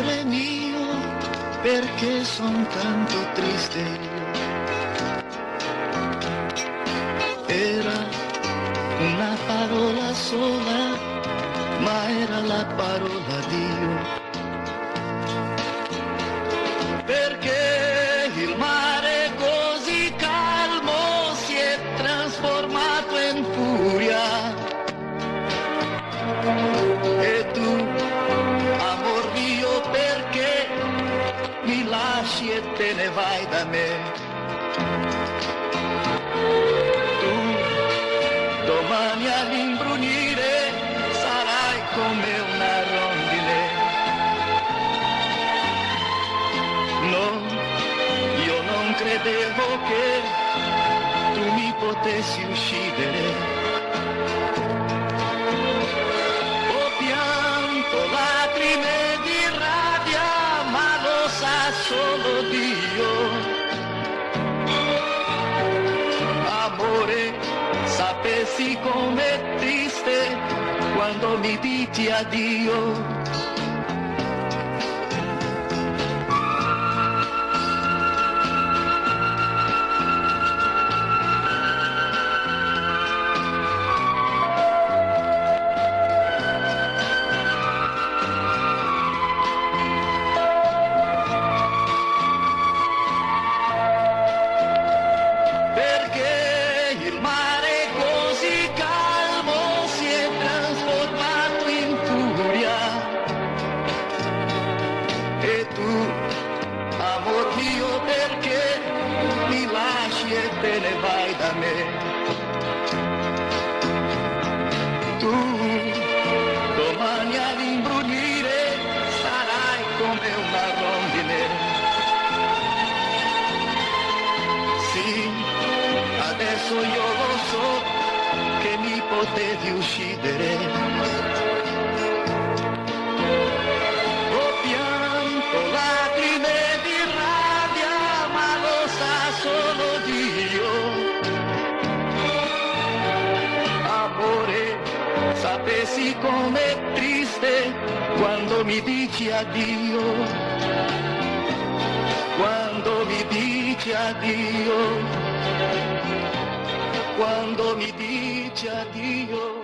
amore mio, perché son tanto triste io. Era una parola sola, ma era la parola Dio. Perché il mare così calmo si è trasformato in furia. E tu, amor mio, perché mi lasci e te ne vai da me? Tu, domani all'imbrunire sarai come una rondine. No, io non credevo che tu mi potessi uccidere. Ho pianto lacrime di rabbia, ma lo sa solo Dio. Amore, sapessi com'è triste quando mi dici addio. Te ne vai da me. Tu domani all'imbrunire sarai come una rondine. Sì, adesso io lo so che mi potevi uccidere. Ho pianto lacrime di rabbia, ma lo sa solo Dio. Amore, sapessi com'è triste quando mi dici addio. Quando mi dici addio. Quando mi dici addio.